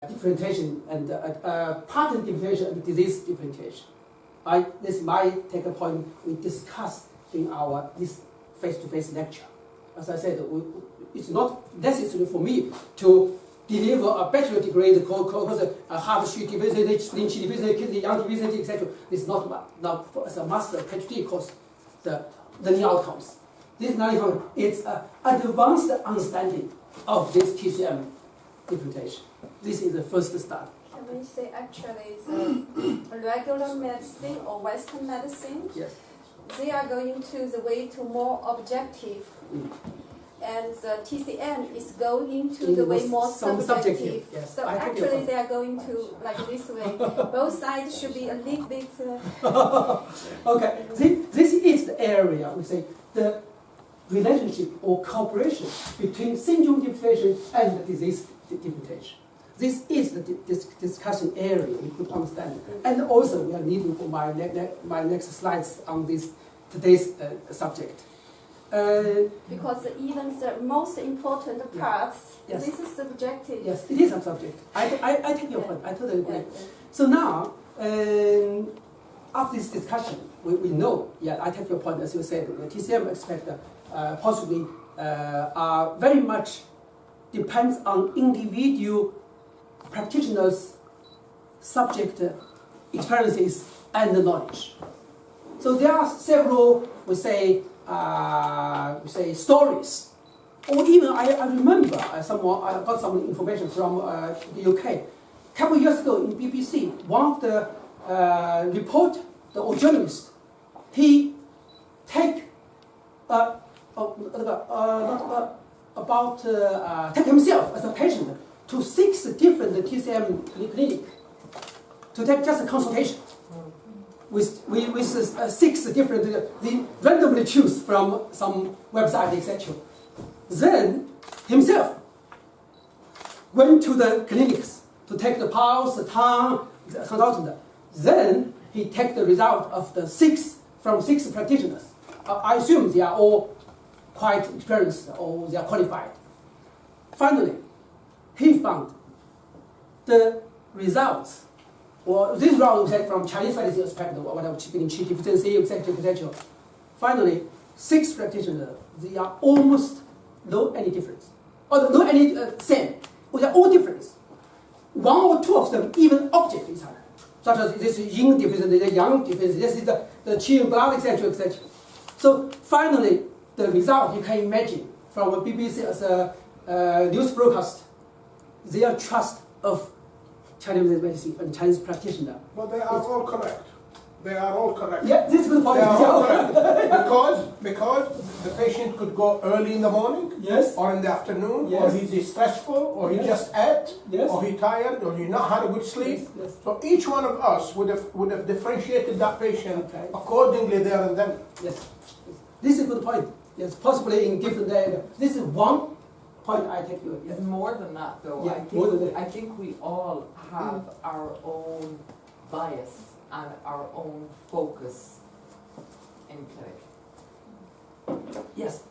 differentiation and pattern differentiation and disease differentiation. This is my take point we discussed in our this face-to-face lecture. As I said, it's not necessary for me to deliver a bachelor degree course, heart sheet diversity, spleen sheet diversity, kidney young diversity, etc. This is not as a master PhD course, the learning outcomes. This learning outcome is an advanced understanding of this TCM differentiation. This is the first start. Can we say actually the regular medicine or Western medicine? Yes. They are going to the way to more objective. And the TCM is going to the way more subjective. Yes. So actually they are going to like this way. Both sides should be a little bit... Okay, this is the area, we say, the relationship or cooperation between syndrome differentiation and the disease differentiation. This is the discussion area we could understand. And also we are needing for my next slides on today's subject. Because even the most important parts, yes. This is subjective. Yes, it is a subject. I take your point. I totally agree. So now, after this discussion, we know, I take your point, as you said, the TCM aspect possibly are very much depends on individual practitioners' subject experiences and knowledge. So there are several, we say stories, or even I remember I got some information from the UK. A couple of years ago in BBC, one of the reporter or journalist, he take take himself as a patient to 6 different TCM clinic to take just a consultation. With 6 different, they randomly choose from some website, etc. Then himself went to the clinics to take the pulse, the tongue, the consultant. Then he take the result of the 6 practitioners. I assume they are all quite experienced or they are qualified. Finally, he found the results. Well, this round we said from Chinese medicine perspective, whatever spleen sheet deficiency, etc., etc. Finally, 6 practitioners, they are almost no any difference, or no any same. They are all different. 1 or 2 of them even object each other, such as this yin deficiency, the yang deficiency, this is the qi blood, etc., etc. So finally, the result you can imagine from a BBC as a news broadcast, their trust of Chinese medicine and Chinese practitioner. But they are all correct. They are all correct. Yeah, this is good point. They are all correct. because the patient could go early in the morning, yes, or in the afternoon, yes, or he's stressful, or he just ate, yes, or he tired, or he not had a good sleep. Yes, yes. So each one of us would have differentiated that patient accordingly there and then. Yes, this is a good point. Yes, possibly in different areas. This is one point I take you. Yes. More than that, though. Yeah, I think we all have our own bias and our own focus in clinic. Yes.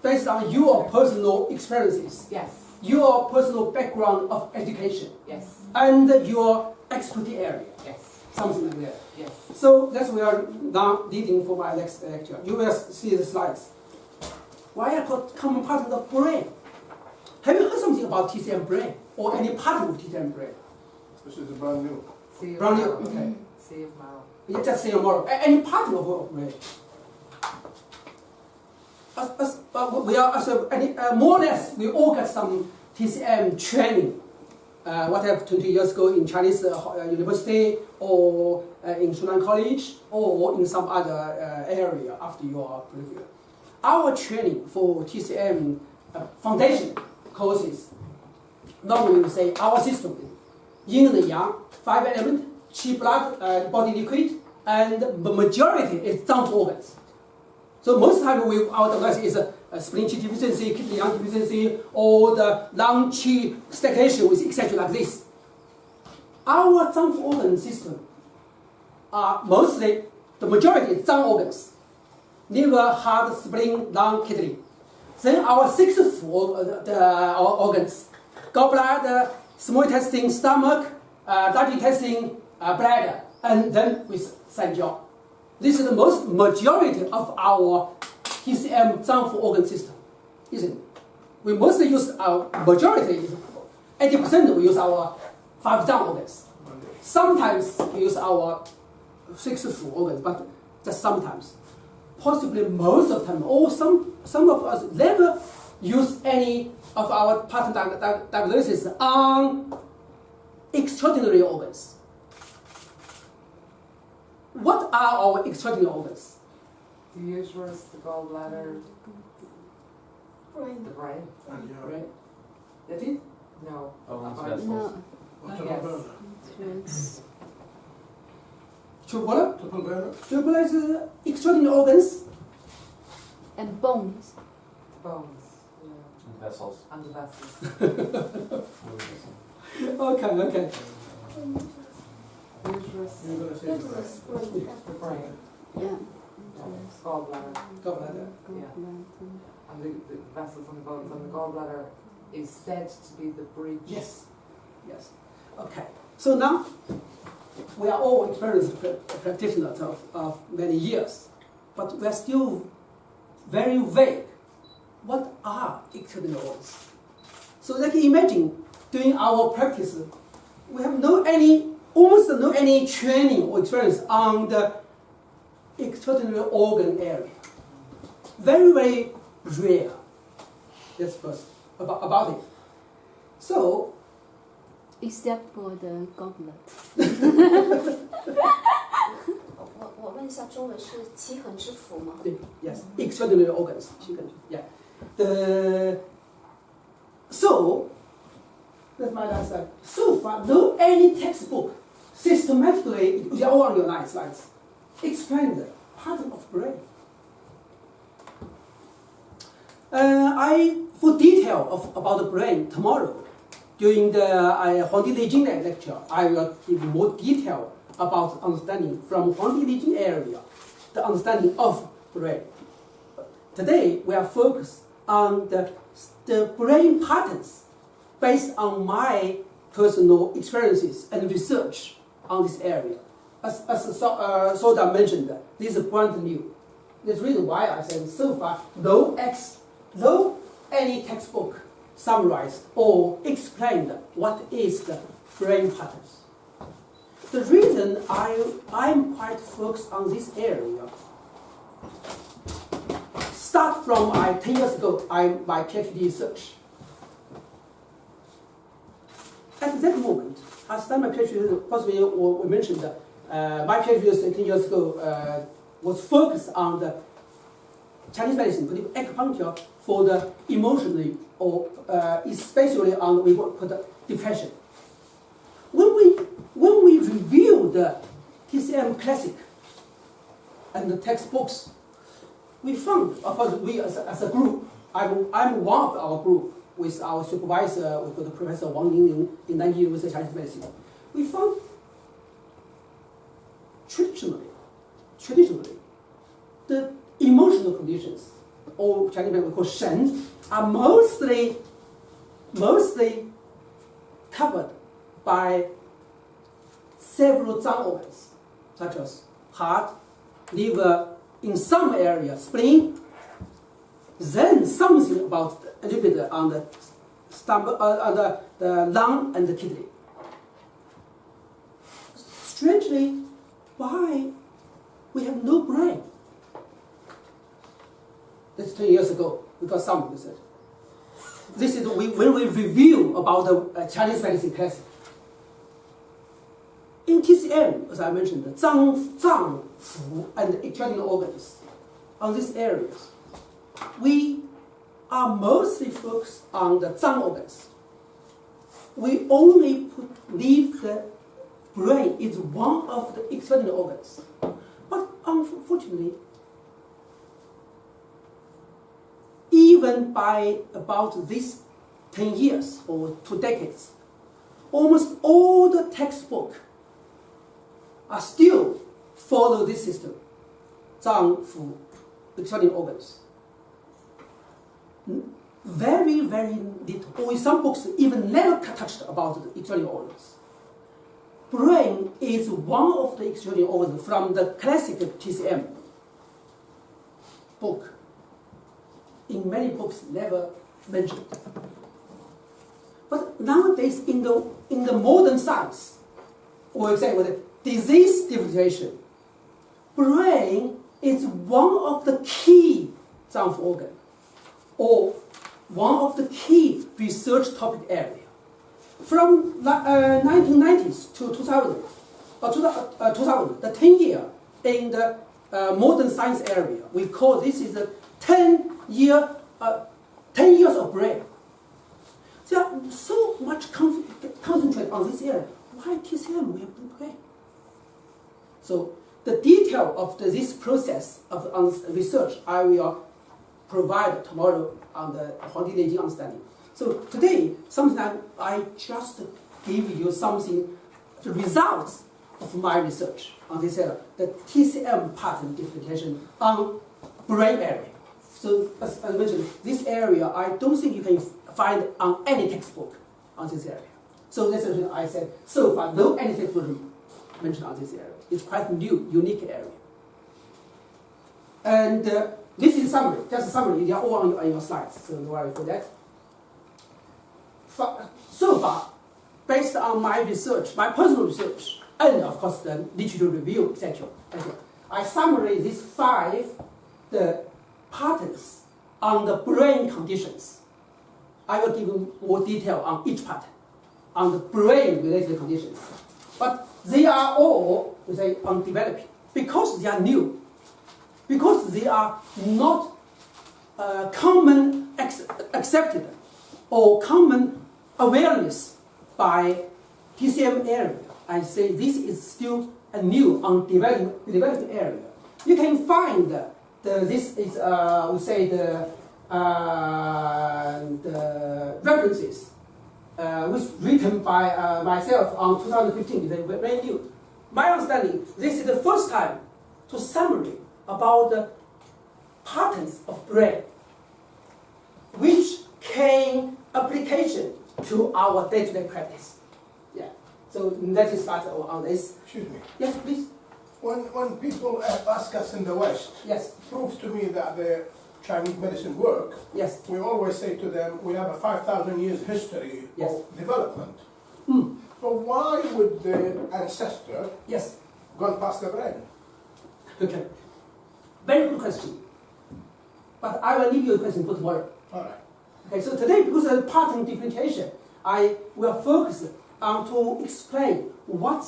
Based on your personal experiences. Yes. Your personal background of education. Yes. And your expertise area. Yes. Something like that. Yes. So that's where we are now leading for my next lecture. You will see the slides. Why I call common pattern of brain? Have you heard something about TCM brain or any pattern of TCM brain? This is brand new. Brand new. Okay. Sea of marrow. You just say tomorrow. Any pattern of brain? We are more or less we all get some TCM training. Whatever 20 years ago in Chinese university or in Shunan College or in some other area after your preview. Our training for TCM foundation courses, normally we say our system, yin and yang, 5 elements, qi blood, body liquid, and the majority is zang organs. So most time our diagnosis is a spleen qi deficiency, kidney yang deficiency, or the lung qi stagnation with etc. like this. Our zang organ system are mostly, the majority is zang organs. Liver, heart, spleen, lung, kidney. Then our 6 our organs, gallbladder, small intestine, stomach, large intestine, bladder, and then with Tianjun. This is the most majority of our TCM 脏腑 organ system, isn't it? We mostly use our majority, 80% we use our 5 脏 organs. Sometimes we use our 6 腑 organs, but just sometimes. Possibly most of the time, or some of us never use any of our pattern diagnosis on extraordinary organs. What are our extraordinary organs? The uterus, the gallbladder, Brain. the brain. Right? That's it? No. Bones, About- vessels. Yes. Tubular? Triple burner. Tubular is extraordinary organs. And bones. The bones. Yeah. And vessels. And the vessels. Okay, okay. Uterus, You're going to say Uterus, brain. the brain, Yeah. gallbladder. Gallbladder. And the vessels and the bones, and the gallbladder is said to be the bridge. Yes. Yes. Okay. So now we are all experienced practitioners of many years, but we are still very vague. What are extraordinary organs? So like imagine during our practice, we have almost no any training or experience on the extraordinary organ area. Very, very rare. That's first about it. So Except for the goblet. 我问一下，中文是奇恒之腑吗？ yes, extraordinary organs. Yeah. So that's my last slide. So far, no any textbook systematically, they're all on your slides, explain the pattern of brain. For detail about the brain tomorrow, during the Huangdi Li lecture, I will give more detail about understanding from Huangdi Li area, the understanding of brain. Today, we are focused on the brain patterns based on my personal experiences and research on this area. As Soda mentioned, this is brand new. That's the reason why I said so far, no any textbook summarized or explained what is the brain patterns. The reason I'm quite focused on this area start from 10 years ago, my PhD research. At that moment, I started my PhD, possibly we mentioned my PhD research 10 years ago was focused on the Chinese medicine, particularly acupuncture for the emotionally or especially on we put depression. When we review the TCM classic and the textbooks, we found, of course, we as a group, I'm one of our group with our supervisor, we call Professor Wang in Nanjing University Chinese Medicine. We found traditionally, the emotional conditions, or Chinese we call shen, are mostly covered by several zang organs, such as heart, liver, in some areas, spleen, then something about a little bit on the stomach, on the lung and the kidney. Strangely, why we have no brain? That's 10 years ago, we got some research. This is when we review about the Chinese medicine classic. In TCM, as I mentioned, the zang, fu, and extraordinary organs, on these areas, we are mostly focused on the zang organs. We only leave the brain is one of the extraordinary organs. But unfortunately, even by about these 10 years or 2 decades, almost all the textbooks are still follow this system, zang, fu, extraordinary organs. very, very little, or in some books even never touched about the extraordinary organs. Brain is one of the extraordinary organs from the classic TCM book. In many books, never mentioned. But nowadays, in the modern science, for example, the disease differentiation, brain is one of the key science organ, or one of the key research topic area. From 1990s to 2000, the 10 year in the modern science area, we call this is a 10 years of brain. There are so much concentrate on this area. Why TCM we have to brain? So the detail of this process of research I will provide tomorrow on the quantitative understanding. So today, sometimes I just give you something, the results of my research on this area, the TCM pattern differentiation on brain area. So as I mentioned, this area I don't think you can find on any textbook on this area. So that's the reason I said so far no any textbook mentioned on this area. It's quite new, unique area. And this is summary, just a summary. They are all on your slides, so no worry for that. So far, based on my research, my personal research, and of course the literature review, etc., I summarize these 5 the patterns on the brain conditions. I will give you more detail on each pattern, on the brain-related conditions. But they are all, we say, undeveloped because they are new, because they are not common accepted or common awareness by TCM area. I say this is still a new undeveloped area. You can find this is we say the references was written by myself on 2015. They were very new. My understanding, this is the first time to summary about the patterns of brain, which can application to our day-to-day practice. Yeah. So let us start on this. Excuse me. Yes, please. When people ask us in the West, Yes. prove to me that the Chinese medicine work, Yes. we always say to them, we have a 5,000 years history Yes. of development. Mm. So why would the ancestor Yes. gone past the brain? Okay. Very good question. But I will leave you a question for tomorrow. All right. Okay, so today, because of the pattern differentiation, I will focus on to explain what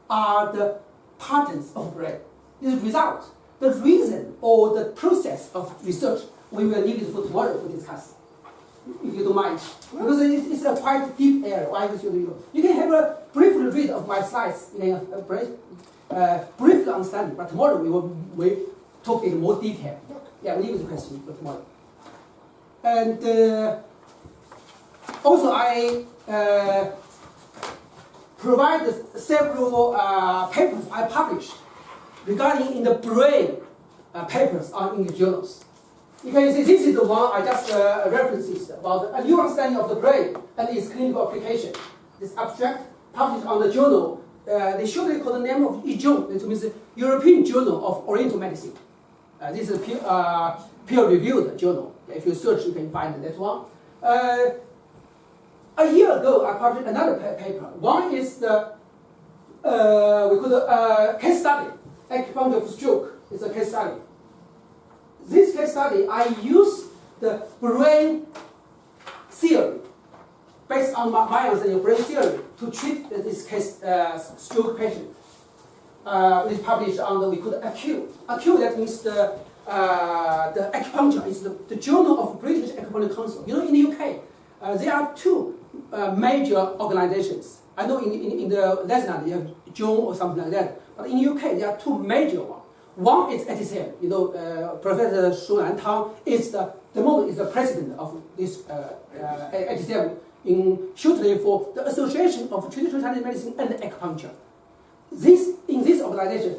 are the patterns of brain. The result, the reason, or the process of research, we will leave it for tomorrow to discuss, if you don't mind. Because it's a quite deep area. You can have a brief read of my slides, you can brief understanding, but tomorrow we talk in more detail. Yeah, we leave the question for tomorrow. And also I provide several papers I published regarding in the brain papers in the journals. You can see this is the one I just references about a new understanding of the brain and its clinical application. This abstract published on the journal, they shortly call the name of Tianjun, it means the European Journal of Oriental Medicine. This is a peer-reviewed journal. If you search, you can find that one. A year ago, I published another paper. One is the we call the case study, acupuncture of stroke. It's a case study. This case study, I use the brain theory, based on my understanding of brain theory, to treat this case stroke patient. It's published on the we call the AQ. AQ, that means the acupuncture is the Journal of British Acupuncture Council. You know, in the UK, there are 2 major organizations. I know in the Netherlands you have June or something like that, but in the UK there are 2 major ones. One is ATCM. You know, Professor Shu Tang is the moment is the president of this ATCM shortly for the Association of Traditional Chinese Medicine and Acupuncture. In this organization,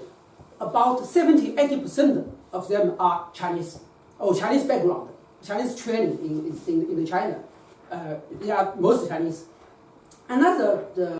about 70–80% of them are Chinese or Chinese background. Chinese training in China. They are most Chinese. Another